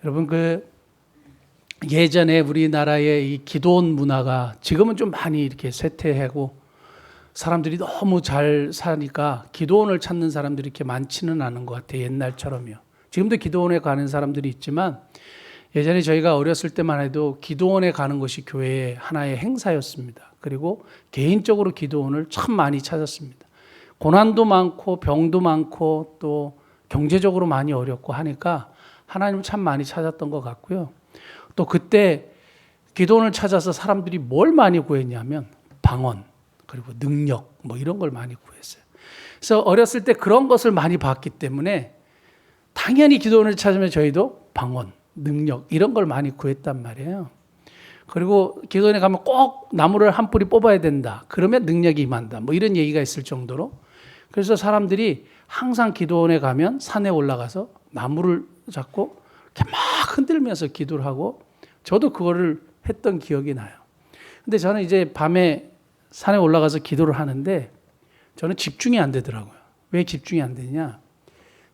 여러분 예전에 우리나라의 이 기도원 문화가 지금은 좀 많이 이렇게 쇠퇴하고 사람들이 너무 잘 사니까 기도원을 찾는 사람들이 이렇게 많지는 않은 것 같아요. 옛날처럼요. 지금도 기도원에 가는 사람들이 있지만 예전에 저희가 어렸을 때만 해도 기도원에 가는 것이 교회의 하나의 행사였습니다. 그리고 개인적으로 기도원을 참 많이 찾았습니다. 고난도 많고 병도 많고 또 경제적으로 많이 어렵고 하니까 하나님을 참 많이 찾았던 것 같고요. 또 그때 기도원을 찾아서 사람들이 뭘 많이 구했냐면 방언 그리고 능력 뭐 이런 걸 많이 구했어요. 그래서 어렸을 때 그런 것을 많이 봤기 때문에 당연히 기도원을 찾으면 저희도 방언, 능력 이런 걸 많이 구했단 말이에요. 그리고 기도원에 가면 꼭 나무를 한 뿌리 뽑아야 된다. 그러면 능력이 임한다. 뭐 이런 얘기가 있을 정도로. 그래서 사람들이 항상 기도원에 가면 산에 올라가서 나무를 잡고 이렇게 막 흔들면서 기도를 하고 저도 그거를 했던 기억이 나요. 근데 저는 이제 밤에 산에 올라가서 기도를 하는데 저는 집중이 안 되더라고요. 왜 집중이 안 되냐?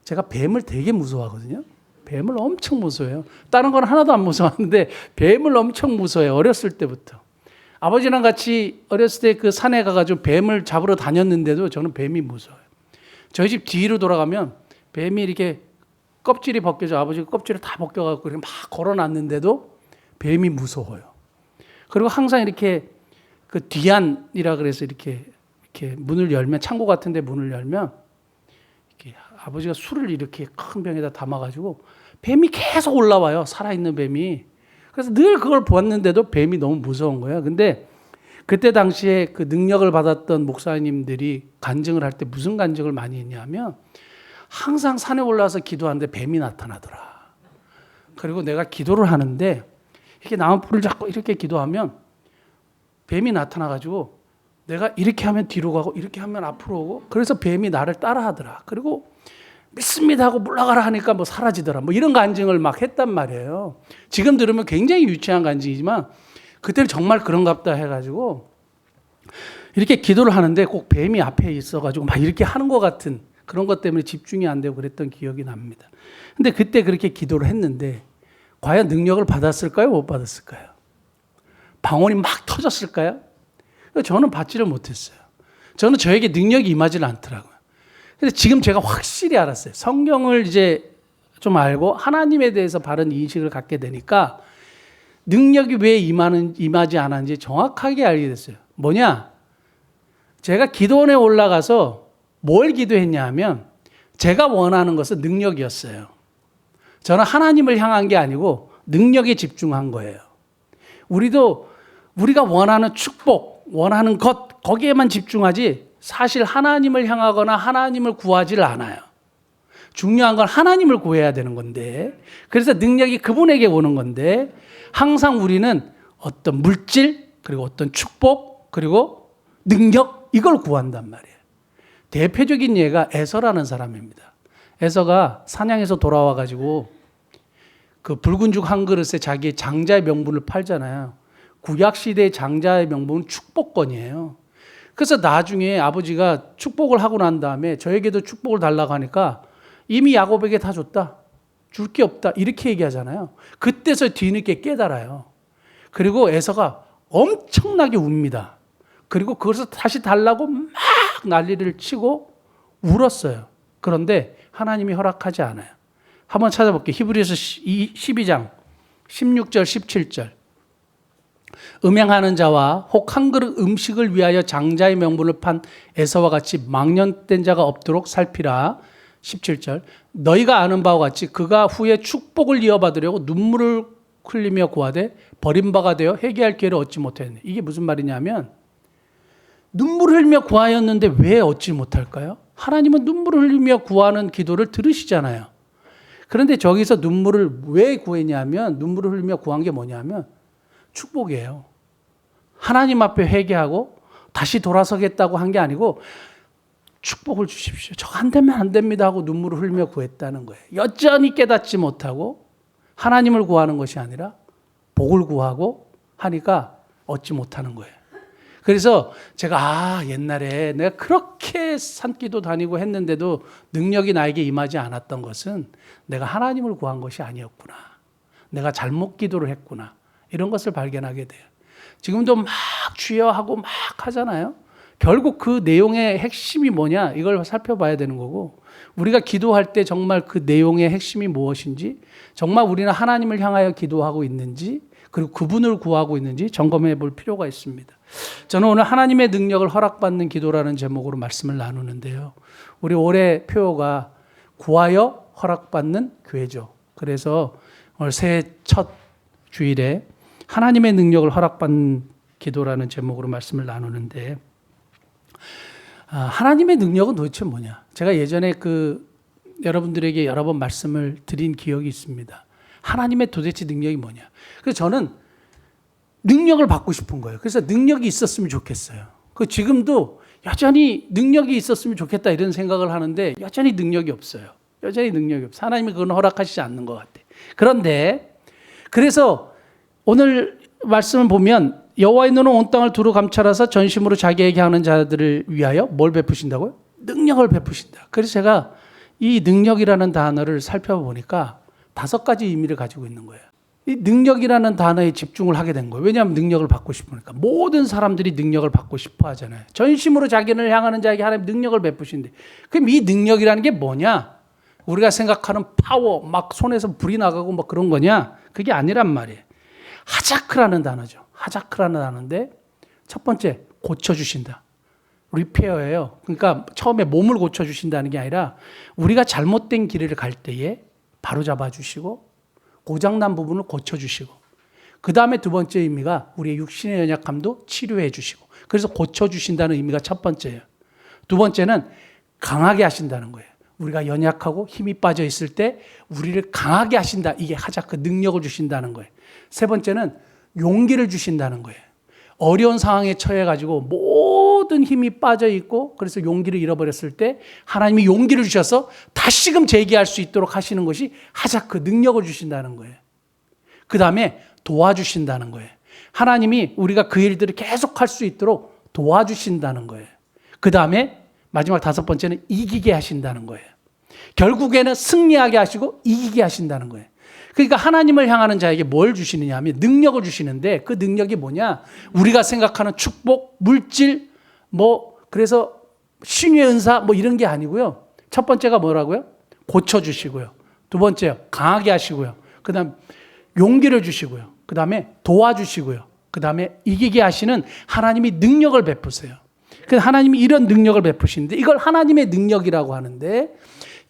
제가 뱀을 되게 무서워하거든요. 뱀을 엄청 무서워해요. 다른 건 하나도 안 무서워하는데 뱀을 엄청 무서워해요. 어렸을 때부터. 아버지랑 같이 어렸을 때 그 산에 가가지고 뱀을 잡으러 다녔는데도 저는 뱀이 무서워요. 저희 집 뒤로 돌아가면 뱀이 이렇게 껍질이 벗겨져 아버지가 껍질을 다 벗겨갖고 막 걸어놨는데도 뱀이 무서워요. 그리고 항상 이렇게 그 뒤안이라 그래서 이렇게 문을 열면 창고 같은데 문을 열면 이렇게 아버지가 술을 이렇게 큰 병에다 담아가지고 뱀이 계속 올라와요. 살아있는 뱀이. 그래서 늘 그걸 보았는데도 뱀이 너무 무서운 거예요. 근데 그때 당시에 그 능력을 받았던 목사님들이 간증을 할 때 무슨 간증을 많이 했냐면 항상 산에 올라와서 기도하는데 뱀이 나타나더라. 그리고 내가 기도를 하는데 이렇게 나무뿔을 잡고 이렇게 기도하면 뱀이 나타나가지고 내가 이렇게 하면 뒤로 가고 이렇게 하면 앞으로 오고 그래서 뱀이 나를 따라하더라. 그리고 믿습니다 하고 물러가라 하니까 뭐 사라지더라. 뭐 이런 간증을 막 했단 말이에요. 지금 들으면 굉장히 유치한 간증이지만 그때는 정말 그런갑다 해가지고 이렇게 기도를 하는데 꼭 뱀이 앞에 있어가지고 막 이렇게 하는 것 같은 그런 것 때문에 집중이 안 되고 그랬던 기억이 납니다. 근데 그때 그렇게 기도를 했는데 과연 능력을 받았을까요? 못 받았을까요? 방언이 막 터졌을까요? 저는 받지를 못했어요. 저는 저에게 능력이 임하지는 않더라고요. 근데 지금 제가 확실히 알았어요. 성경을 이제 좀 알고 하나님에 대해서 바른 인식을 갖게 되니까 능력이 왜 임하지 않았는지 정확하게 알게 됐어요. 뭐냐? 제가 기도원에 올라가서 뭘 기도했냐 하면 제가 원하는 것은 능력이었어요. 저는 하나님을 향한 게 아니고 능력에 집중한 거예요. 우리가 원하는 축복, 원하는 것 거기에만 집중하지 사실 하나님을 향하거나 하나님을 구하지를 않아요. 중요한 건 하나님을 구해야 되는 건데 그래서 능력이 그분에게 오는 건데 항상 우리는 어떤 물질 그리고 어떤 축복 그리고 능력 이걸 구한단 말이에요. 대표적인 예가 에서라는 사람입니다. 에서가 사냥에서 돌아와 가지고 그 붉은 죽 한 그릇에 자기의 장자의 명분을 팔잖아요. 구약 시대의 장자의 명분은 축복권이에요. 그래서 나중에 아버지가 축복을 하고 난 다음에 저에게도 축복을 달라고 하니까 이미 야곱에게 다 줬다. 줄 게 없다. 이렇게 얘기하잖아요. 그때서 뒤늦게 깨달아요. 그리고 에서가 엄청나게 웁니다. 그리고 그것을 다시 달라고 막 난리를 치고 울었어요. 그런데 하나님이 허락하지 않아요. 한번 찾아볼게요. 히브리서 12장 16절 17절 음행하는 자와 혹 한 그릇 음식을 위하여 장자의 명분을 판 에서와 같이 망령된 자가 없도록 살피라. 17절 너희가 아는 바와 같이 그가 후에 축복을 이어받으려고 눈물을 흘리며 구하되 버림바가 되어 회개할 기회를 얻지 못했네. 이게 무슨 말이냐면 눈물을 흘리며 구하였는데 왜 얻지 못할까요? 하나님은 눈물을 흘리며 구하는 기도를 들으시잖아요. 그런데 저기서 눈물을 왜 구했냐면 눈물을 흘리며 구한 게 뭐냐면 축복이에요. 하나님 앞에 회개하고 다시 돌아서겠다고 한 게 아니고 축복을 주십시오. 저 안 되면 안 됩니다 하고 눈물을 흘리며 구했다는 거예요. 여전히 깨닫지 못하고 하나님을 구하는 것이 아니라 복을 구하고 하니까 얻지 못하는 거예요. 그래서 제가 옛날에 내가 그렇게 산기도 다니고 했는데도 능력이 나에게 임하지 않았던 것은 내가 하나님을 구한 것이 아니었구나. 내가 잘못 기도를 했구나. 이런 것을 발견하게 돼요. 지금도 막 주여 하고 막 하잖아요. 결국 그 내용의 핵심이 뭐냐 이걸 살펴봐야 되는 거고, 우리가 기도할 때 정말 그 내용의 핵심이 무엇인지, 정말 우리는 하나님을 향하여 기도하고 있는지, 그리고 그분을 구하고 있는지 점검해 볼 필요가 있습니다. 저는 오늘 하나님의 능력을 허락받는 기도라는 제목으로 말씀을 나누는데요. 우리 올해 표어가 구하여 허락받는 교회죠. 그래서 오늘 새해 첫 주일에 하나님의 능력을 허락받는 기도라는 제목으로 말씀을 나누는데, 하나님의 능력은 도대체 뭐냐? 제가 예전에 여러분들에게 여러 번 말씀을 드린 기억이 있습니다. 하나님의 도대체 능력이 뭐냐? 그래서 저는 능력을 받고 싶은 거예요. 그래서 능력이 있었으면 좋겠어요. 지금도 여전히 능력이 있었으면 좋겠다 이런 생각을 하는데 여전히 능력이 없어요. 여전히 능력이 없어요. 하나님이 그건 허락하시지 않는 것 같아요. 그런데 그래서 오늘 말씀을 보면 여호와의 눈은 온 땅을 두루 감찰하사 전심으로 자기에게 하는 자들을 위하여 뭘 베푸신다고요? 능력을 베푸신다. 그래서 제가 이 능력이라는 단어를 살펴보니까 5가지 의미를 가지고 있는 거예요. 이 능력이라는 단어에 집중을 하게 된 거예요. 왜냐하면 능력을 받고 싶으니까. 모든 사람들이 능력을 받고 싶어 하잖아요. 전심으로 자기를 향하는 자에게 하나님 능력을 베푸신대. 그럼 이 능력이라는 게 뭐냐? 우리가 생각하는 파워, 막 손에서 불이 나가고 막 그런 거냐? 그게 아니란 말이에요. 하자크라는 단어죠. 하자크라는 단어인데 첫 번째, 고쳐주신다. 리페어예요. 그러니까 처음에 몸을 고쳐주신다는 게 아니라 우리가 잘못된 길을 갈 때에 바로 잡아주시고 고장난 부분을 고쳐주시고, 그 다음에 두 번째 의미가 우리의 육신의 연약함도 치료해 주시고, 그래서 고쳐주신다는 의미가 첫 번째예요. 두 번째는 강하게 하신다는 거예요. 우리가 연약하고 힘이 빠져 있을 때 우리를 강하게 하신다. 이게 하자크, 능력을 주신다는 거예요. 세 번째는 용기를 주신다는 거예요. 어려운 상황에 처해가지고 모든 힘이 빠져 있고 그래서 용기를 잃어버렸을 때 하나님이 용기를 주셔서 다시금 재기할 수 있도록 하시는 것이 하자크, 능력을 주신다는 거예요. 그 다음에 도와주신다는 거예요. 하나님이 우리가 그 일들을 계속 할 수 있도록 도와주신다는 거예요. 그 다음에 마지막 5번째는 이기게 하신다는 거예요. 결국에는 승리하게 하시고 이기게 하신다는 거예요. 그러니까 하나님을 향하는 자에게 뭘 주시느냐 하면 능력을 주시는데, 그 능력이 뭐냐? 우리가 생각하는 축복, 물질, 그래서 신유의 은사 이런 게 아니고요. 첫 번째가 뭐라고요? 고쳐주시고요. 두 번째요, 강하게 하시고요. 그 다음 용기를 주시고요. 그 다음에 도와주시고요. 그 다음에 이기게 하시는 하나님이 능력을 베푸세요. 그래서 하나님이 이런 능력을 베푸시는데 이걸 하나님의 능력이라고 하는데,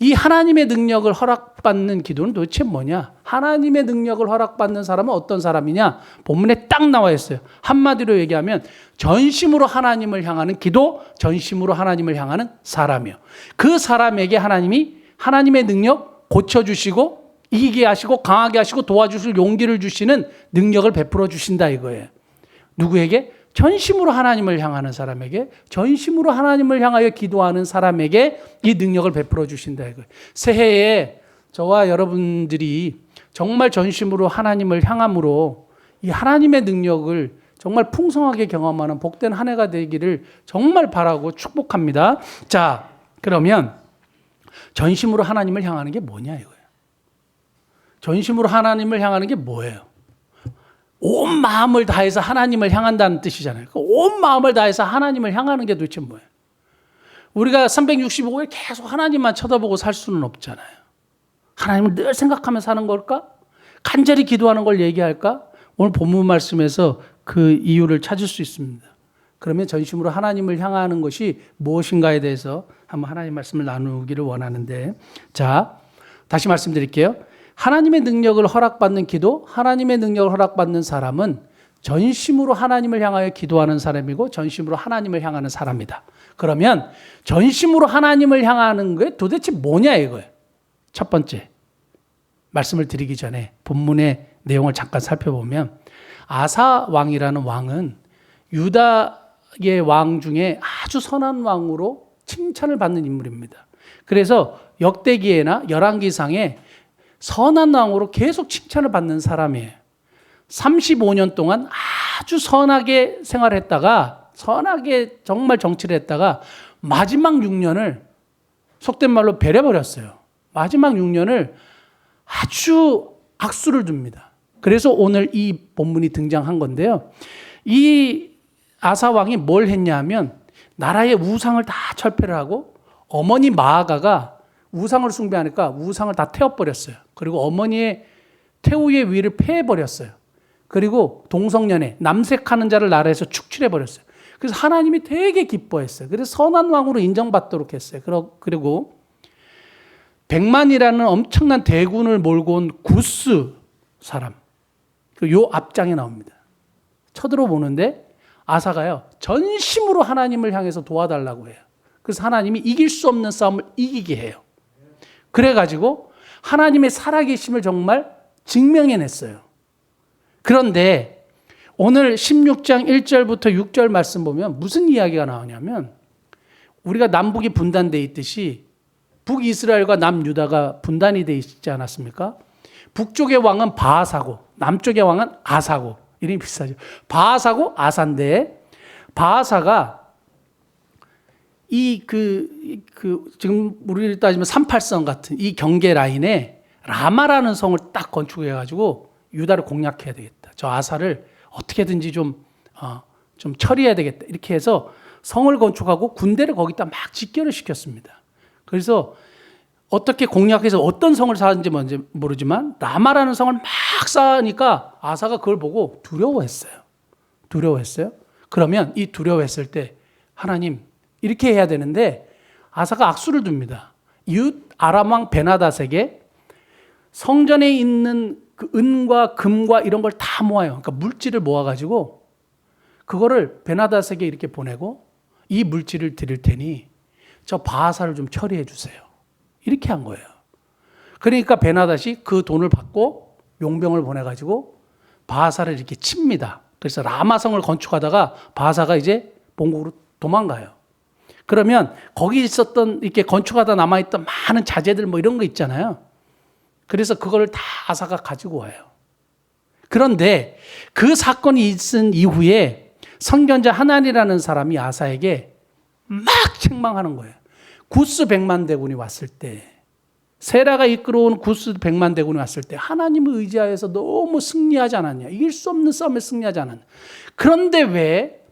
이 하나님의 능력을 허락받는 기도는 도대체 뭐냐? 하나님의 능력을 허락받는 사람은 어떤 사람이냐? 본문에 딱 나와 있어요. 한마디로 얘기하면 전심으로 하나님을 향하는 기도, 전심으로 하나님을 향하는 사람이요. 그 사람에게 하나님이 하나님의 능력 고쳐주시고 이기게 하시고 강하게 하시고 도와주실 용기를 주시는 능력을 베풀어 주신다 이거예요. 누구에게? 전심으로 하나님을 향하는 사람에게, 전심으로 하나님을 향하여 기도하는 사람에게 이 능력을 베풀어 주신다 이거예요. 새해에 저와 여러분들이 정말 전심으로 하나님을 향함으로 이 하나님의 능력을 정말 풍성하게 경험하는 복된 한 해가 되기를 정말 바라고 축복합니다. 자, 그러면 전심으로 하나님을 향하는 게 뭐냐 이거예요. 전심으로 하나님을 향하는 게 뭐예요? 온 마음을 다해서 하나님을 향한다는 뜻이잖아요. 온 마음을 다해서 하나님을 향하는 게 도대체 뭐예요? 우리가 365일 계속 하나님만 쳐다보고 살 수는 없잖아요. 하나님을 늘 생각하며 사는 걸까? 간절히 기도하는 걸 얘기할까? 오늘 본문 말씀에서 그 이유를 찾을 수 있습니다. 그러면 전심으로 하나님을 향하는 것이 무엇인가에 대해서 한번 하나님 말씀을 나누기를 원하는데, 자, 다시 말씀드릴게요. 하나님의 능력을 허락받는 기도, 하나님의 능력을 허락받는 사람은 전심으로 하나님을 향하여 기도하는 사람이고 전심으로 하나님을 향하는 사람이다. 그러면 전심으로 하나님을 향하는 게 도대체 뭐냐 이거예요. 첫 번째, 말씀을 드리기 전에 본문의 내용을 잠깐 살펴보면, 아사 왕이라는 왕은 유다의 왕 중에 아주 선한 왕으로 칭찬을 받는 인물입니다. 그래서 역대기에나 열왕기상에 선한 왕으로 계속 칭찬을 받는 사람이에요. 35년 동안 아주 선하게 생활했다가, 선하게 정말 정치를 했다가 마지막 6년을 속된 말로 베려버렸어요. 마지막 6년을 아주 악수를 둡니다. 그래서 오늘 이 본문이 등장한 건데요. 이 아사 왕이 뭘 했냐면 나라의 우상을 다 철폐를 하고 어머니 마아가가 우상을 숭배하니까 우상을 다 태워버렸어요. 그리고 어머니의 태우의 위를 패해버렸어요. 그리고 동성연애, 남색하는 자를 나라에서 축출해버렸어요. 그래서 하나님이 되게 기뻐했어요. 그래서 선한 왕으로 인정받도록 했어요. 그리고 100만이라는 엄청난 대군을 몰고 온 구스 사람, 요 앞장에 나옵니다. 쳐들어보는데 아사가요, 전심으로 하나님을 향해서 도와달라고 해요. 그래서 하나님이 이길 수 없는 싸움을 이기게 해요. 그래가지고 하나님의 살아계심을 정말 증명해냈어요. 그런데 오늘 16장 1절부터 6절 말씀 보면 무슨 이야기가 나오냐면 우리가 남북이 분단되어 있듯이 북이스라엘과 남유다가 분단이 되어 있지 않았습니까? 북쪽의 왕은 바하사고 남쪽의 왕은 아사고, 이름이 비슷하죠. 바하사고 아사인데 바하사가 지금 우리를 따지면 38선 같은 이 경계 라인에 라마라는 성을 딱 건축해가지고 유다를 공략해야 되겠다. 저 아사를 어떻게든지 좀 처리해야 되겠다. 이렇게 해서 성을 건축하고 군대를 거기다 막 집결을 시켰습니다. 그래서 어떻게 공략해서 어떤 성을 쌓았는지 뭔지 모르지만 라마라는 성을 막 쌓으니까 아사가 그걸 보고 두려워했어요. 그러면 이 두려워했을 때 하나님 이렇게 해야 되는데 아사가 악수를 둡니다. 이웃 아람 왕 베나닷에게 성전에 있는 그 은과 금과 이런 걸 다 모아요. 그러니까 물질을 모아가지고 그거를 베나닷에게 이렇게 보내고 이 물질을 드릴 테니 저 바하사를 좀 처리해 주세요. 이렇게 한 거예요. 그러니까 베나닷이 그 돈을 받고 용병을 보내가지고 바하사를 이렇게 칩니다. 그래서 라마성을 건축하다가 바하사가 이제 본국으로 도망가요. 그러면 거기 있었던 이렇게 건축하다 남아있던 많은 자재들 뭐 이런 거 있잖아요. 그래서 그걸 다 아사가 가지고 와요. 그런데 그 사건이 있은 이후에 선견자 하나니라는 사람이 아사에게 막 책망하는 거예요. 구스 100만 대군이 왔을 때, 세라가 이끌어온 구스 100만 대군이 왔을 때 하나님을 의지하여서 너무 승리하지 않았냐. 이길 수 없는 싸움에 승리하지 않았냐. 그런데 왜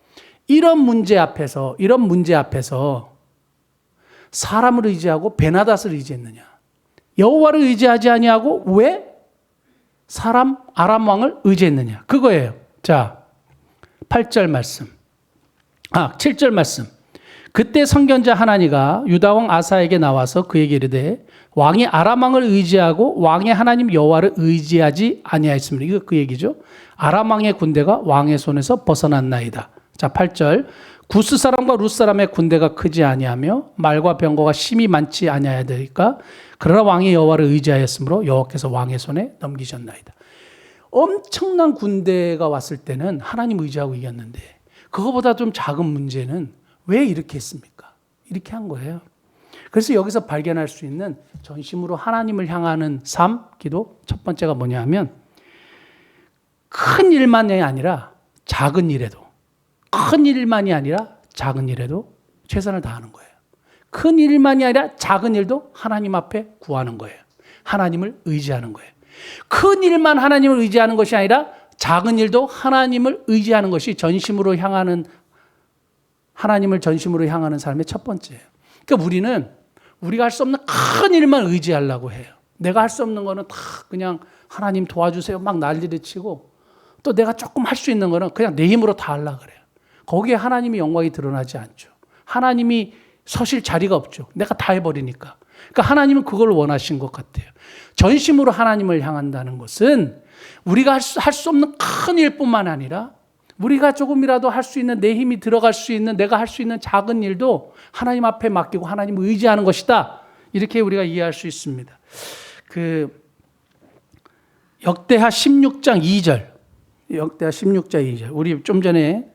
이런 문제 앞에서 사람을 의지하고 베나닷을 의지했느냐. 여호와를 의지하지 아니하고 왜 사람 아람 왕을 의지했느냐. 그거예요. 자, 7절 말씀. 그때 선견자 하나니가 유다 왕 아사에게 나와서 그에게 이르되 왕이 아람 왕을 의지하고 왕의 하나님 여호와를 의지하지 아니하였습니다. 이거 그 얘기죠. 아람 왕의 군대가 왕의 손에서 벗어났나이다. 자, 8절. 구스 사람과 룻 사람의 군대가 크지 아니하며 말과 병거가 심히 많지 아니하였으리까 그러나 왕이 여호와를 의지하였으므로 여호와께서 왕의 손에 넘기셨나이다. 엄청난 군대가 왔을 때는 하나님 의지하고 이겼는데 그거보다 좀 작은 문제는 왜 이렇게 했습니까? 이렇게 한 거예요. 그래서 여기서 발견할 수 있는 전심으로 하나님을 향하는 삶, 기도 첫 번째가 뭐냐 하면 큰 일만이 아니라 작은 일에도 최선을 다하는 거예요. 큰 일만이 아니라 작은 일도 하나님 앞에 구하는 거예요. 하나님을 의지하는 거예요. 큰 일만 하나님을 의지하는 것이 아니라 작은 일도 하나님을 의지하는 것이 하나님을 전심으로 향하는 삶의 첫 번째예요. 그러니까 우리가 할 수 없는 큰 일만 의지하려고 해요. 내가 할 수 없는 거는 다 그냥 하나님 도와주세요 막 난리를 치고 또 내가 조금 할 수 있는 거는 그냥 내 힘으로 다 하려고 그래요. 거기에 하나님의 영광이 드러나지 않죠. 하나님이 서실 자리가 없죠. 내가 다 해버리니까. 그러니까 하나님은 그걸 원하신 것 같아요. 전심으로 하나님을 향한다는 것은 우리가 할 수 없는 큰 일뿐만 아니라 우리가 조금이라도 할 수 있는 내 힘이 들어갈 수 있는 내가 할 수 있는 작은 일도 하나님 앞에 맡기고 하나님을 의지하는 것이다. 이렇게 우리가 이해할 수 있습니다. 역대하 16장 2절. 우리 좀 전에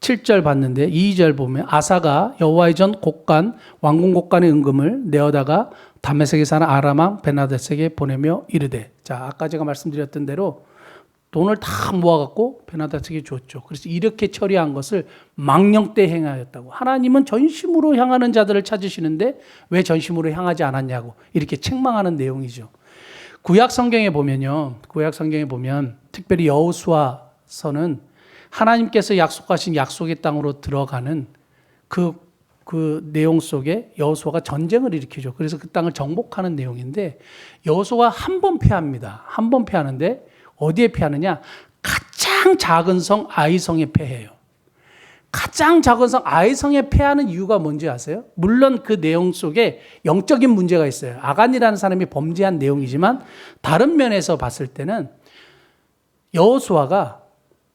7절 봤는데 2절 보면 아사가 여호와의 전 곡간 왕궁 곡간의 은금을 내어다가 다메섹에 사는 아람 왕 베나닷에게 보내며 이르되. 자, 아까 제가 말씀드렸던 대로 돈을 다 모아갖고 베나닷에게 줬죠. 그래서 이렇게 처리한 것을 망령때 행하였다고. 하나님은 전심으로 향하는 자들을 찾으시는데 왜 전심으로 향하지 않았냐고 이렇게 책망하는 내용이죠. 구약 성경에 보면요. 구약 성경에 보면 특별히 여호수아서는 하나님께서 약속하신 약속의 땅으로 들어가는 그 내용 속에 여호수아가 전쟁을 일으키죠. 그래서 그 땅을 정복하는 내용인데 여호수아가 한 번 패합니다. 한 번 패하는데 어디에 패하느냐? 가장 작은 성 아이성에 패해요. 가장 작은 성 아이성에 패하는 이유가 뭔지 아세요? 물론 그 내용 속에 영적인 문제가 있어요. 아간이라는 사람이 범죄한 내용이지만 다른 면에서 봤을 때는 여호수아가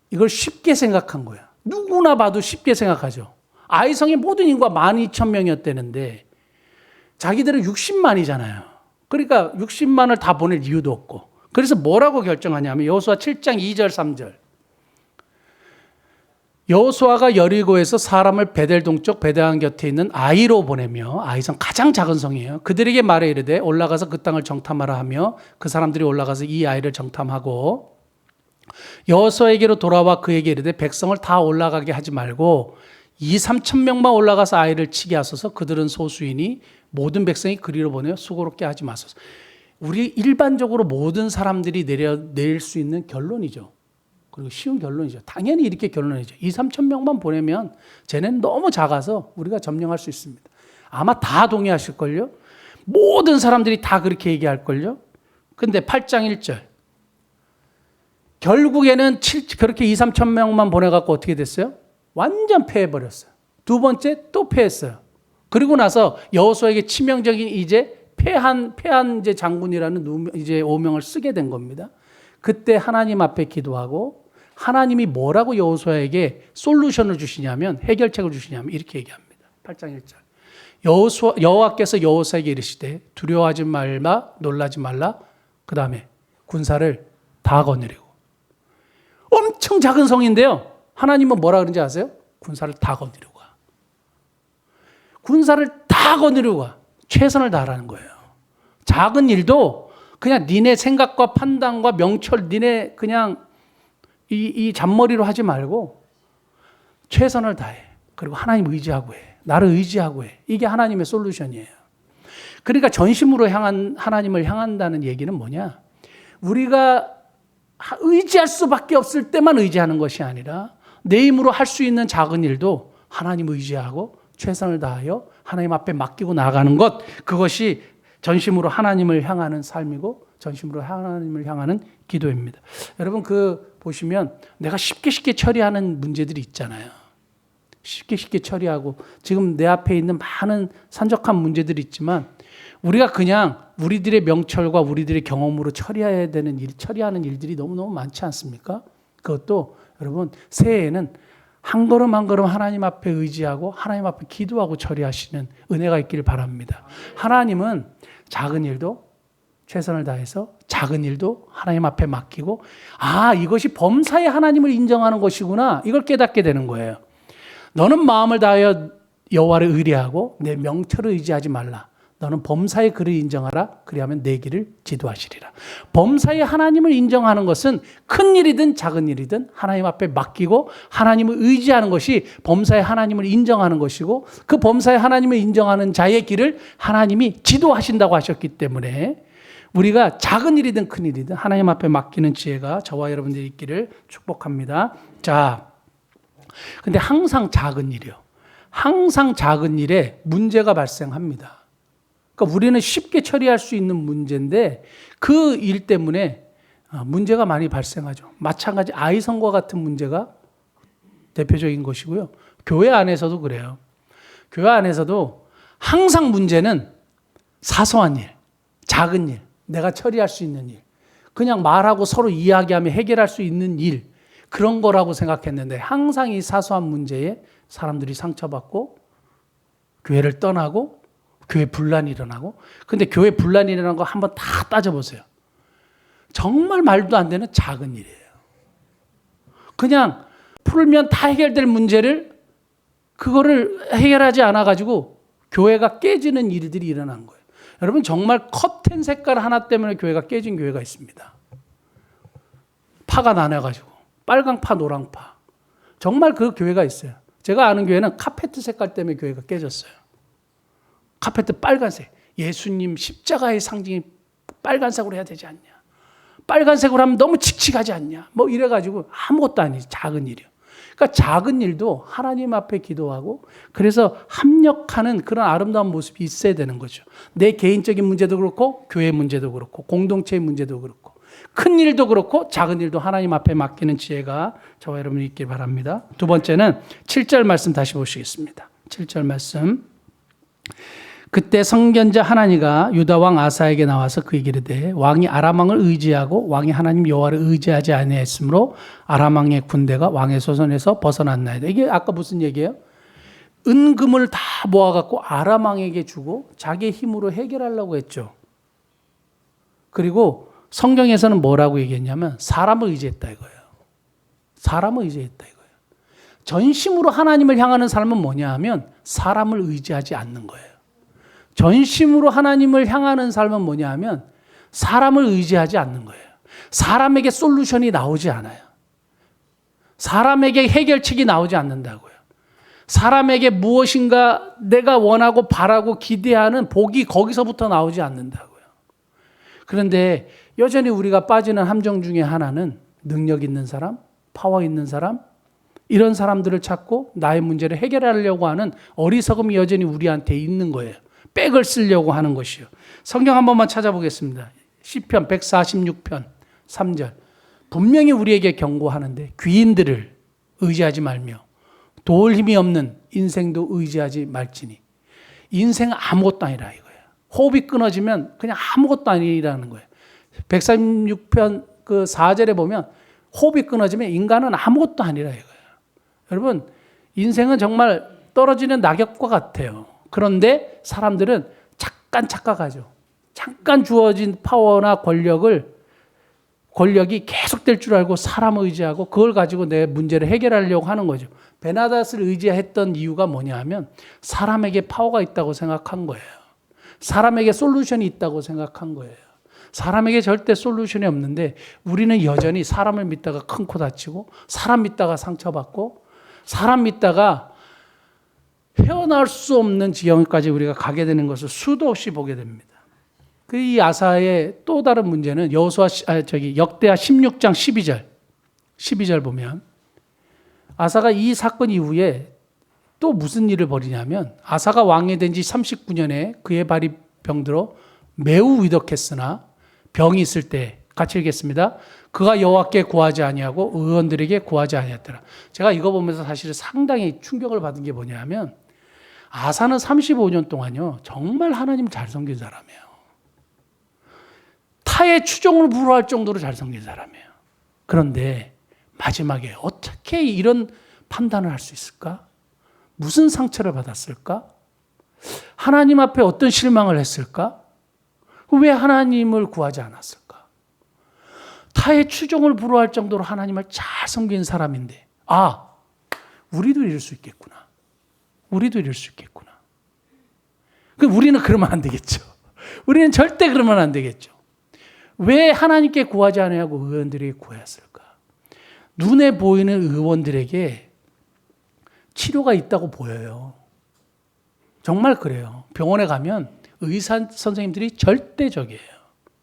이걸 쉽게 생각한 거야. 누구나 봐도 쉽게 생각하죠. 아이성의 모든 인구가 12,000명이었다는데 자기들은 60만이잖아요. 그러니까 60만을 다 보낼 이유도 없고. 그래서 뭐라고 결정하냐면 여호수아 7장 2절 3절. 여호수아가 여리고에서 사람을 베델 동쪽 베델한 곁에 있는 아이로 보내며 아이성 가장 작은 성이에요. 그들에게 말해 이르되 올라가서 그 땅을 정탐하라 하며 그 사람들이 올라가서 이 아이를 정탐하고 여호수아에게로 돌아와 그에게 이르되 백성을 다 올라가게 하지 말고 2-3천 명만 올라가서 아이를 치게 하소서. 그들은 소수이니 모든 백성이 그리로 보내어 수고롭게 하지 마소서. 우리 일반적으로 모든 사람들이 내릴 수 있는 결론이죠. 그리고 쉬운 결론이죠. 당연히 이렇게 결론이죠. 2-3천 명만 보내면 쟤네는 너무 작아서 우리가 점령할 수 있습니다. 아마 다 동의하실걸요? 모든 사람들이 다 그렇게 얘기할걸요? 근데 8장 1절. 결국에는 그렇게 2-3천 명만 보내갖고 어떻게 됐어요? 완전 패해버렸어요. 두 번째 또 패했어요. 그리고 나서 여호수아에게 치명적인 이제 패한 이제 장군이라는 이제 오명을 쓰게 된 겁니다. 그때 하나님 앞에 기도하고 하나님이 뭐라고 여호수아에게 솔루션을 주시냐면 해결책을 주시냐면 이렇게 얘기합니다. 8장 1절. 여호와께서 여호수아에게 이르시되 두려워하지 말라 놀라지 말라. 그 다음에 군사를 다 거느리고. 엄청 작은 성인데요. 하나님은 뭐라 그런지 아세요? 군사를 다 거느리고 가. 군사를 다 거느리고 가. 최선을 다하라는 거예요. 작은 일도 그냥 니네 생각과 판단과 명철, 니네 그냥 이 잔머리로 하지 말고 최선을 다해. 그리고 하나님 의지하고 해. 나를 의지하고 해. 이게 하나님의 솔루션이에요. 그러니까 전심으로 하나님을 향한다는 얘기는 뭐냐? 우리가 의지할 수밖에 없을 때만 의지하는 것이 아니라 내 힘으로 할 수 있는 작은 일도 하나님 의지하고 최선을 다하여 하나님 앞에 맡기고 나아가는 것, 그것이 전심으로 하나님을 향하는 삶이고 전심으로 하나님을 향하는 기도입니다. 여러분 보시면 내가 쉽게 처리하는 문제들이 있잖아요. 쉽게 처리하고 지금 내 앞에 있는 많은 산적한 문제들이 있지만 우리가 그냥 우리들의 명철과 우리들의 경험으로 처리하는 일들이 너무너무 많지 않습니까? 그것도 여러분 새해에는 한 걸음 한 걸음 하나님 앞에 의지하고 하나님 앞에 기도하고 처리하시는 은혜가 있기를 바랍니다. 하나님은 작은 일도 최선을 다해서 작은 일도 하나님 앞에 맡기고 이것이 범사에 하나님을 인정하는 것이구나 이걸 깨닫게 되는 거예요. 너는 마음을 다하여 여호와를 의뢰하고 내 명철을 의지하지 말라. 너는 범사에 그를 인정하라. 그리하면 내 길을 지도하시리라. 범사에 하나님을 인정하는 것은 큰 일이든 작은 일이든 하나님 앞에 맡기고 하나님을 의지하는 것이 범사에 하나님을 인정하는 것이고 그 범사에 하나님을 인정하는 자의 길을 하나님이 지도하신다고 하셨기 때문에 우리가 작은 일이든 큰 일이든 하나님 앞에 맡기는 지혜가 저와 여러분들이 있기를 축복합니다. 자, 근데 항상 작은 일이요. 항상 작은 일에 문제가 발생합니다. 그러니까 우리는 쉽게 처리할 수 있는 문제인데 그 일 때문에 문제가 많이 발생하죠. 마찬가지 아이성과 같은 문제가 대표적인 것이고요. 교회 안에서도 그래요. 교회 안에서도 항상 문제는 사소한 일, 작은 일, 내가 처리할 수 있는 일, 그냥 말하고 서로 이야기하며 해결할 수 있는 일, 그런 거라고 생각했는데 항상 이 사소한 문제에 사람들이 상처받고 교회를 떠나고 교회 분란이 일어나고. 근데 교회 분란이 일어난 거 한번 다 따져보세요. 정말 말도 안 되는 작은 일이에요. 그냥 풀면 다 해결될 문제를 그거를 해결하지 않아가지고 교회가 깨지는 일들이 일어난 거예요. 여러분 정말 커튼 색깔 하나 때문에 교회가 깨진 교회가 있습니다. 파가 나눠가지고 빨강파 노랑파. 정말 그 교회가 있어요. 제가 아는 교회는 카페트 색깔 때문에 교회가 깨졌어요. 카페트 빨간색. 예수님 십자가의 상징이 빨간색으로 해야 되지 않냐? 빨간색으로 하면 너무 칙칙하지 않냐? 뭐 이래가지고 아무것도 아니지. 작은 일이요. 그러니까 작은 일도 하나님 앞에 기도하고 그래서 합력하는 그런 아름다운 모습이 있어야 되는 거죠. 내 개인적인 문제도 그렇고 교회 문제도 그렇고 공동체의 문제도 그렇고 큰 일도 그렇고 작은 일도 하나님 앞에 맡기는 지혜가 저와 여러분이 있길 바랍니다. 두 번째는 7절 말씀 다시 보시겠습니다. 7절 말씀. 그때 선견자 하나니가 유다 왕 아사에게 나와서 그에게 이르되 왕이 아람 왕을 의지하고 왕이 하나님 여호와를 의지하지 아니하였으므로 아람 왕의 군대가 왕의 소손에서 벗어났나이다. 이게 아까 무슨 얘기예요? 은금을 다 모아갖고 아람 왕에게 주고 자기의 힘으로 해결하려고 했죠. 그리고 성경에서는 뭐라고 얘기했냐면 사람을 의지했다 이거예요. 사람을 의지했다 이거예요. 전심으로 하나님을 향하는 삶은 뭐냐 하면 사람을 의지하지 않는 거예요. 전심으로 하나님을 향하는 삶은 뭐냐 하면 사람을 의지하지 않는 거예요. 사람에게 솔루션이 나오지 않아요. 사람에게 해결책이 나오지 않는다고요. 사람에게 무엇인가 내가 원하고 바라고 기대하는 복이 거기서부터 나오지 않는다고요. 그런데 여전히 우리가 빠지는 함정 중에 하나는 능력 있는 사람, 파워 있는 사람, 이런 사람들을 찾고 나의 문제를 해결하려고 하는 어리석음이 여전히 우리한테 있는 거예요. 백을 쓰려고 하는 것이요. 성경 한 번만 찾아보겠습니다. 시편 146편 3절. 분명히 우리에게 경고하는데 귀인들을 의지하지 말며 도울 힘이 없는 인생도 의지하지 말지니. 인생은 아무것도 아니라 이거예요. 호흡이 끊어지면 그냥 아무것도 아니라는 거예요. 146편 그 4절에 보면 호흡이 끊어지면 인간은 아무것도 아니라 이거예요. 여러분, 인생은 정말 떨어지는 낙엽과 같아요. 그런데 사람들은 잠깐 착각하죠. 잠깐 주어진 파워나 권력이 계속될 줄 알고 사람을 의지하고 그걸 가지고 내 문제를 해결하려고 하는 거죠. 베나닷을 의지했던 이유가 뭐냐 하면 사람에게 파워가 있다고 생각한 거예요. 사람에게 솔루션이 있다고 생각한 거예요. 사람에게 절대 솔루션이 없는데 우리는 여전히 사람을 믿다가 큰 코 다치고 사람 믿다가 상처받고 사람 믿다가 헤어나올 수 없는 지경까지 우리가 가게 되는 것을 수도 없이 보게 됩니다. 그 이 아사의 또 다른 문제는 역대하 16장 12절 보면 아사가 이 사건 이후에 또 무슨 일을 벌이냐면 아사가 왕이 된 지 39년에 그의 발이 병들어 매우 위독했으나 병이 있을 때 같이 읽겠습니다. 그가 여호와께 구하지 아니하고 의원들에게 구하지 아니했더라. 제가 이거 보면서 사실 상당히 충격을 받은 게 뭐냐면 아사는 35년 동안요 정말 하나님 잘 섬긴 사람이에요. 타의 추종을 불허할 정도로 잘 섬긴 사람이에요. 그런데 마지막에 어떻게 이런 판단을 할 수 있을까? 무슨 상처를 받았을까? 하나님 앞에 어떤 실망을 했을까? 왜 하나님을 구하지 않았을까? 타의 추종을 불허할 정도로 하나님을 잘 섬긴 사람인데 우리도 이럴 수 있겠구나. 우리도 이럴 수 있겠구나. 우리는 그러면 안 되겠죠. 우리는 절대 그러면 안 되겠죠. 왜 하나님께 구하지 않으냐고 의원들에게 구했을까? 눈에 보이는 의원들에게 치료가 있다고 보여요. 정말 그래요. 병원에 가면 의사 선생님들이 절대적이에요.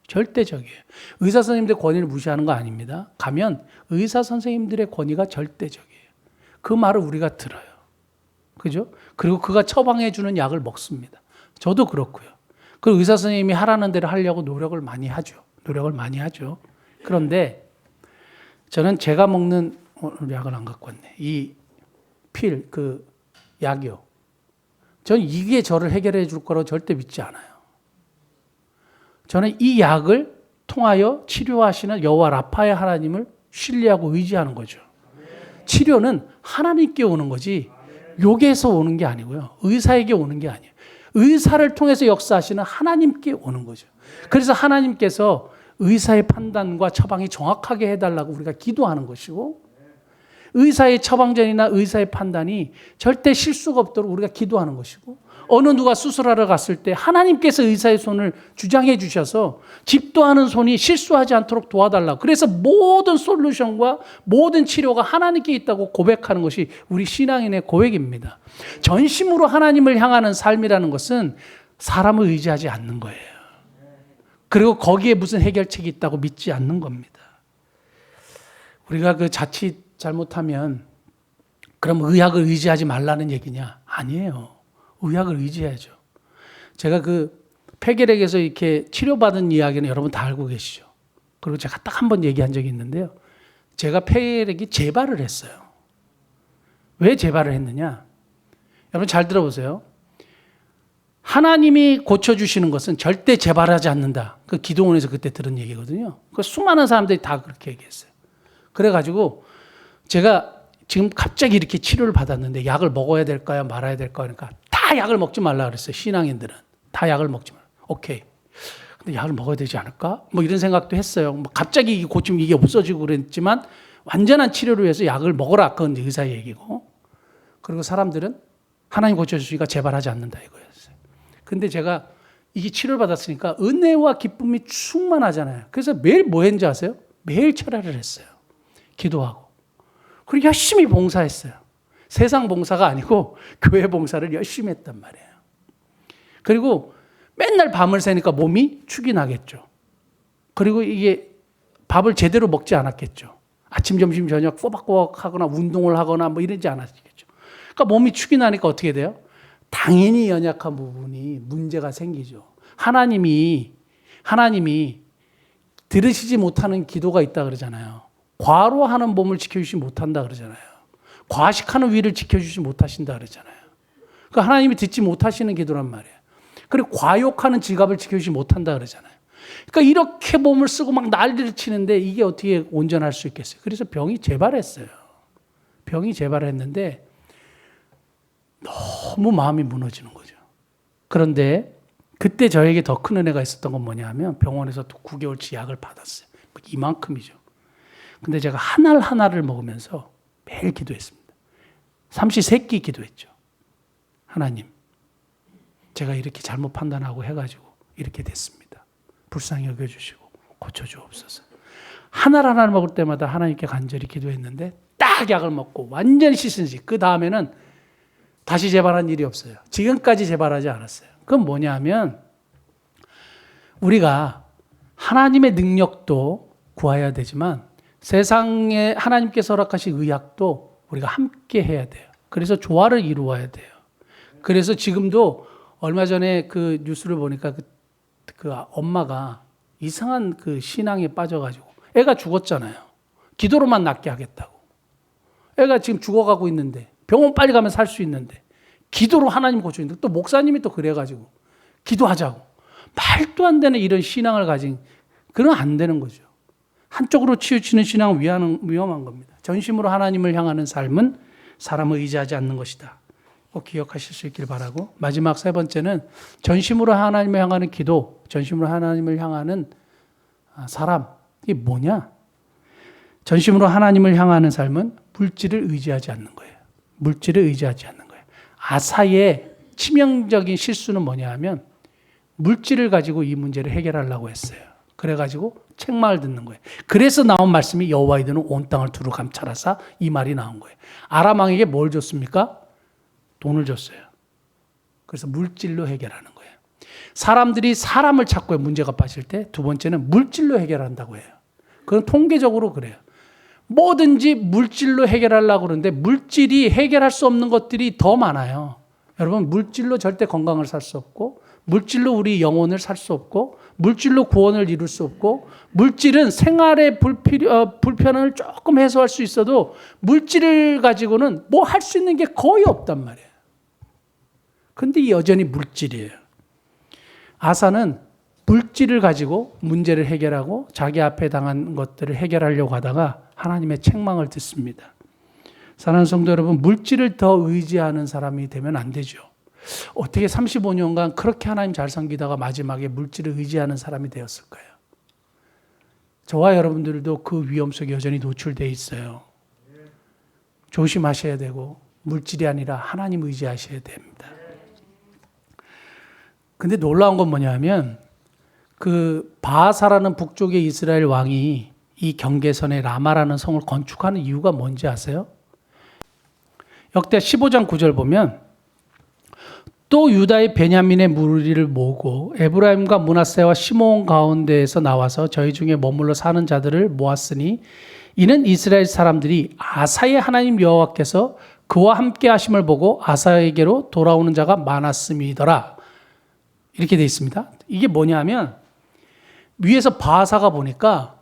절대적이에요. 의사 선생님들의 권위를 무시하는 거 아닙니다. 가면 의사 선생님들의 권위가 절대적이에요. 그 말을 우리가 들어요. 그죠? 그리고 그가 처방해 주는 약을 먹습니다. 저도 그렇고요. 그 의사 선생님이 하라는 대로 하려고 노력을 많이 하죠. 그런데 저는 제가 먹는 약을 안 갖고 왔네. 이 약이요. 저는 이게 저를 해결해 줄 거라고 절대 믿지 않아요. 저는 이 약을 통하여 치료하시는 여호와 라파의 하나님을 신뢰하고 의지하는 거죠. 치료는 하나님께 오는 거지 욕에서 오는 게 아니고요. 의사에게 오는 게 아니에요. 의사를 통해서 역사하시는 하나님께 오는 거죠. 그래서 하나님께서 의사의 판단과 처방이 정확하게 해달라고 우리가 기도하는 것이고 의사의 처방전이나 의사의 판단이 절대 실수가 없도록 우리가 기도하는 것이고 어느 누가 수술하러 갔을 때 하나님께서 의사의 손을 주장해 주셔서 집도하는 손이 실수하지 않도록 도와달라고. 그래서 모든 솔루션과 모든 치료가 하나님께 있다고 고백하는 것이 우리 신앙인의 고백입니다. 전심으로 하나님을 향하는 삶이라는 것은 사람을 의지하지 않는 거예요. 그리고 거기에 무슨 해결책이 있다고 믿지 않는 겁니다. 우리가 그 자칫 잘못하면 그럼 의학을 의지하지 말라는 얘기냐? 아니에요. 의학을 의지해야죠. 제가 그 폐결핵에서 이렇게 치료받은 이야기는 여러분 다 알고 계시죠. 그리고 제가 딱 한 번 얘기한 적이 있는데요. 제가 폐결핵이 재발을 했어요. 왜 재발을 했느냐? 여러분 잘 들어보세요. 하나님이 고쳐주시는 것은 절대 재발하지 않는다. 그 기도원에서 그때 들은 얘기거든요. 그 수많은 사람들이 다 그렇게 얘기했어요. 그래가지고 제가 지금 갑자기 이렇게 치료를 받았는데 약을 먹어야 될까요? 말아야 될까요? 그러니까 다 약을 먹지 말라 그랬어요. 신앙인들은. 다 약을 먹지 말라. 오케이. 근데 약을 먹어야 되지 않을까? 뭐 이런 생각도 했어요. 뭐 갑자기 고치면 이게 없어지고 그랬지만 완전한 치료를 위해서 약을 먹어라. 그건 의사의 얘기고. 그리고 사람들은 하나님 고쳐주시니까 재발하지 않는다 이거였어요. 근데 제가 이게 치료를 받았으니까 은혜와 기쁨이 충만하잖아요. 그래서 매일 뭐 했는지 아세요? 매일 철야를 했어요. 기도하고. 그리고 열심히 봉사했어요. 세상 봉사가 아니고 교회 봉사를 열심히 했단 말이에요. 그리고 맨날 밤을 새니까 몸이 축이 나겠죠. 그리고 이게 밥을 제대로 먹지 않았겠죠. 아침, 점심, 저녁 꼬박꼬박 하거나 운동을 하거나 뭐 이러지 않았겠죠. 그러니까 몸이 축이 나니까 어떻게 돼요? 당연히 연약한 부분이 문제가 생기죠. 하나님이 들으시지 못하는 기도가 있다 그러잖아요. 과로하는 몸을 지켜주지 못한다 그러잖아요. 과식하는 위를 지켜주지 못하신다 그러잖아요. 그러니까 하나님이 듣지 못하시는 기도란 말이에요. 그리고 과욕하는 지갑을 지켜주지 못한다 그러잖아요. 그러니까 이렇게 몸을 쓰고 막 난리를 치는데 이게 어떻게 온전할 수 있겠어요? 그래서 병이 재발했어요. 병이 재발했는데 너무 마음이 무너지는 거죠. 그런데 그때 저에게 더 큰 은혜가 있었던 건 뭐냐 하면 병원에서 또 9개월치 약을 받았어요. 이만큼이죠. 근데 제가 한 알 하나를 먹으면서 매일 기도했습니다. 삼시세끼 기도했죠. 하나님, 제가 이렇게 잘못 판단하고 해가지고 이렇게 됐습니다. 불쌍히 여겨주시고 고쳐주옵소서. 한 알 하나를 먹을 때마다 하나님께 간절히 기도했는데 딱 약을 먹고 완전히 씻은지 그 다음에는 다시 재발한 일이 없어요. 지금까지 재발하지 않았어요. 그건 뭐냐 하면 우리가 하나님의 능력도 구해야 되지만 세상에 하나님께서 허락하신 의학도 우리가 함께 해야 돼요. 그래서 조화를 이루어야 돼요. 그래서 지금도 얼마 전에 그 뉴스를 보니까 그 엄마가 이상한 그 신앙에 빠져가지고 애가 죽었잖아요. 기도로만 낫게 하겠다고. 애가 지금 죽어가고 있는데 병원 빨리 가면 살 수 있는데 기도로 하나님 고쳐주는데 또 목사님이 또 그래가지고 기도하자고. 말도 안 되는 이런 신앙을 가진 그건 안 되는 거죠. 한쪽으로 치우치는 신앙은 위험한 겁니다. 전심으로 하나님을 향하는 삶은 사람을 의지하지 않는 것이다. 꼭 기억하실 수 있길 바라고 마지막 세 번째는 전심으로 하나님을 향하는 기도, 전심으로 하나님을 향하는 사람. 이게 뭐냐? 전심으로 하나님을 향하는 삶은 물질을 의지하지 않는 거예요. 물질을 의지하지 않는 거예요. 아사의 치명적인 실수는 뭐냐 하면 물질을 가지고 이 문제를 해결하려고 했어요. 그래가지고 책망을 듣는 거예요. 그래서 나온 말씀이 여호와 이르는 온 땅을 두루 감찰하사 이 말이 나온 거예요. 아람 왕에게 뭘 줬습니까? 돈을 줬어요. 그래서 물질로 해결하는 거예요. 사람들이 사람을 찾고 문제가 빠질 때 두 번째는 물질로 해결한다고 해요. 그건 통계적으로 그래요. 뭐든지 물질로 해결하려고 그러는데 물질이 해결할 수 없는 것들이 더 많아요. 여러분 물질로 절대 건강을 살 수 없고 물질로 우리 영혼을 살 수 없고 물질로 구원을 이룰 수 없고 물질은 생활의 불편을 조금 해소할 수 있어도 물질을 가지고는 뭐 할 수 있는 게 거의 없단 말이에요. 근데 여전히 물질이에요. 아사는 물질을 가지고 문제를 해결하고 자기 앞에 당한 것들을 해결하려고 하다가 하나님의 책망을 듣습니다. 사랑하는 성도 여러분, 물질을 더 의지하는 사람이 되면 안 되죠. 어떻게 35년간 그렇게 하나님 잘 섬기다가 마지막에 물질을 의지하는 사람이 되었을까요? 저와 여러분들도 그 위험 속에 여전히 노출되어 있어요. 조심하셔야 되고 물질이 아니라 하나님 의지하셔야 됩니다. 근데 놀라운 건 뭐냐면 그 바하사라는 북쪽의 이스라엘 왕이 이 경계선에 라마라는 성을 건축하는 이유가 뭔지 아세요? 역대 15장 9절 보면 또 유다의 베냐민의 무리를 모으고 에브라임과 므낫세와 시므온 가운데에서 나와서 저희 중에 머물러 사는 자들을 모았으니 이는 이스라엘 사람들이 아사의 하나님 여호와께서 그와 함께 하심을 보고 아사에게로 돌아오는 자가 많았음이더라. 이렇게 되어 있습니다. 이게 뭐냐면 위에서 바사가 보니까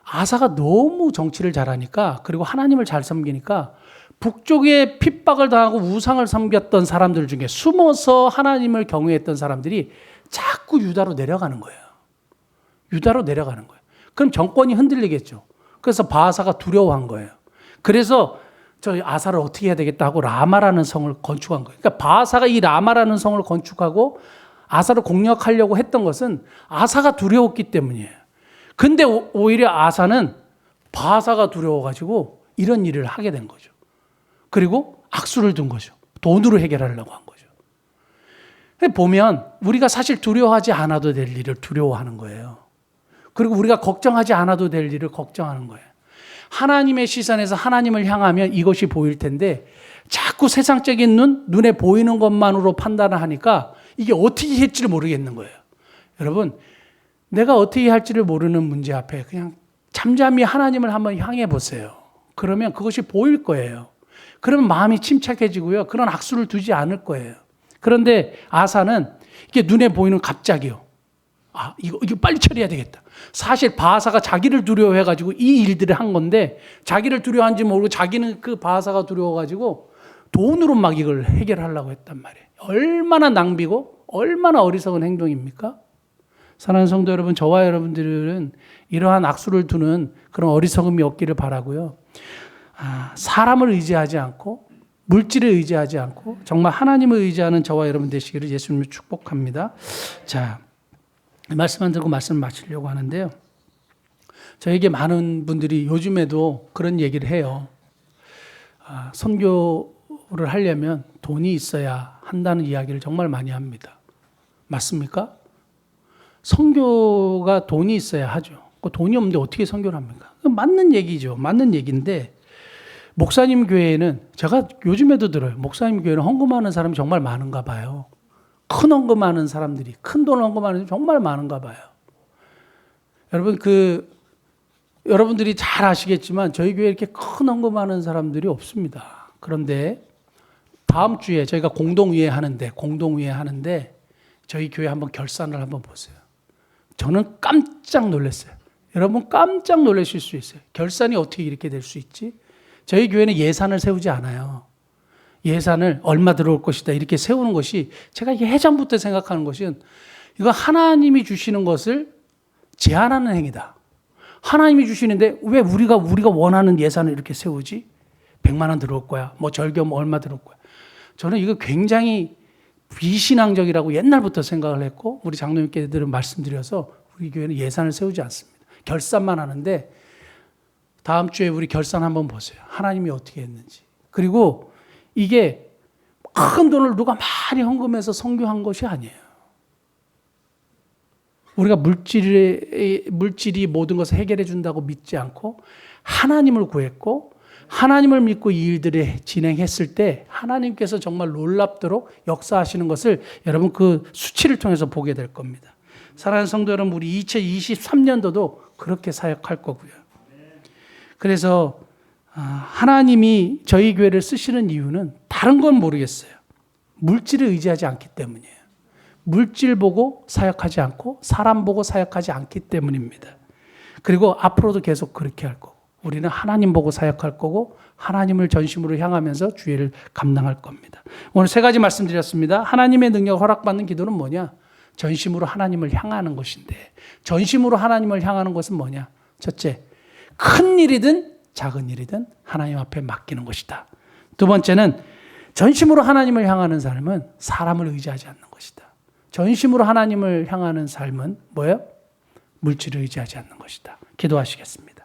아사가 너무 정치를 잘하니까 그리고 하나님을 잘 섬기니까 북쪽에 핍박을 당하고 우상을 섬겼던 사람들 중에 숨어서 하나님을 경외했던 사람들이 자꾸 유다로 내려가는 거예요. 유다로 내려가는 거예요. 그럼 정권이 흔들리겠죠. 그래서 바사가 두려워한 거예요. 그래서 저 아사를 어떻게 해야 되겠다 하고 라마라는 성을 건축한 거예요. 그러니까 바사가 이 라마라는 성을 건축하고 아사를 공략하려고 했던 것은 아사가 두려웠기 때문이에요. 근데 오히려 아사는 바사가 두려워가지고 이런 일을 하게 된 거죠. 그리고 악수를 둔 거죠. 돈으로 해결하려고 한 거죠. 보면 우리가 사실 두려워하지 않아도 될 일을 두려워하는 거예요. 그리고 우리가 걱정하지 않아도 될 일을 걱정하는 거예요. 하나님의 시선에서 하나님을 향하면 이것이 보일 텐데 자꾸 세상적인 눈에 보이는 것만으로 판단을 하니까 이게 어떻게 할지를 모르겠는 거예요. 여러분, 내가 어떻게 할지를 모르는 문제 앞에 그냥 잠잠히 하나님을 한번 향해 보세요. 그러면 그것이 보일 거예요. 그러면 마음이 침착해지고요. 그런 악수를 두지 않을 거예요. 그런데 아사는 이게 눈에 보이는 갑자기요. 이거 빨리 처리해야 되겠다. 사실 바사가 자기를 두려워해가지고 이 일들을 한 건데 자기를 두려워한지 모르고 자기는 그 바사가 두려워가지고 돈으로 막 이걸 해결하려고 했단 말이에요. 얼마나 낭비고 얼마나 어리석은 행동입니까? 사랑하는 성도 여러분, 저와 여러분들은 이러한 악수를 두는 그런 어리석음이 없기를 바라고요. 사람을 의지하지 않고 물질을 의지하지 않고 정말 하나님을 의지하는 저와 여러분 되시기를 예수님을 축복합니다. 자, 말씀만 듣고 말씀을 마치려고 하는데요. 저에게 많은 분들이 요즘에도 그런 얘기를 해요. 선교를 하려면 돈이 있어야 한다는 이야기를 정말 많이 합니다. 맞습니까? 선교가 돈이 있어야 하죠. 돈이 없는데 어떻게 선교를 합니까? 맞는 얘기죠. 맞는 얘기인데 목사님 교회에는 제가 요즘에도 들어요. 목사님 교회는 헌금하는 사람이 정말 많은가 봐요. 큰 헌금하는 사람들이, 큰 돈 헌금하는 사람이 정말 많은가 봐요. 여러분, 여러분들이 잘 아시겠지만 저희 교회에 이렇게 큰 헌금하는 사람들이 없습니다. 그런데 다음 주에 저희가 공동위에 하는데 저희 교회 한번 결산을 한번 보세요. 저는 깜짝 놀랐어요. 여러분 깜짝 놀라실 수 있어요. 결산이 어떻게 이렇게 될 수 있지? 저희 교회는 예산을 세우지 않아요. 예산을 얼마 들어올 것이다 이렇게 세우는 것이 제가 예전부터 생각하는 것은 이거 하나님이 주시는 것을 제한하는 행위다. 하나님이 주시는데 왜 우리가 원하는 예산을 이렇게 세우지? 100만 원 들어올 거야. 뭐 절겸 얼마 들어올 거야. 저는 이거 굉장히 비신앙적이라고 옛날부터 생각을 했고 우리 장로님께들은 말씀드려서 우리 교회는 예산을 세우지 않습니다. 결산만 하는데 다음 주에 우리 결산 한번 보세요. 하나님이 어떻게 했는지. 그리고 이게 큰 돈을 누가 많이 헌금해서 선교한 것이 아니에요. 우리가 물질이 모든 것을 해결해 준다고 믿지 않고 하나님을 구했고 하나님을 믿고 이 일들을 진행했을 때 하나님께서 정말 놀랍도록 역사하시는 것을 여러분 그 수치를 통해서 보게 될 겁니다. 사랑하는 성도 여러분, 우리 2023년도도 그렇게 사역할 거고요. 그래서 하나님이 저희 교회를 쓰시는 이유는 다른 건 모르겠어요. 물질을 의지하지 않기 때문이에요. 물질 보고 사역하지 않고 사람 보고 사역하지 않기 때문입니다. 그리고 앞으로도 계속 그렇게 할 거고 우리는 하나님 보고 사역할 거고 하나님을 전심으로 향하면서 주의를 감당할 겁니다. 오늘 세 가지 말씀드렸습니다. 하나님의 능력 허락받는 기도는 뭐냐? 전심으로 하나님을 향하는 것인데 전심으로 하나님을 향하는 것은 뭐냐? 첫째, 큰 일이든 작은 일이든 하나님 앞에 맡기는 것이다. 두 번째는 전심으로 하나님을 향하는 삶은 사람을 의지하지 않는 것이다. 전심으로 하나님을 향하는 삶은 뭐예요? 물질을 의지하지 않는 것이다. 기도하시겠습니다.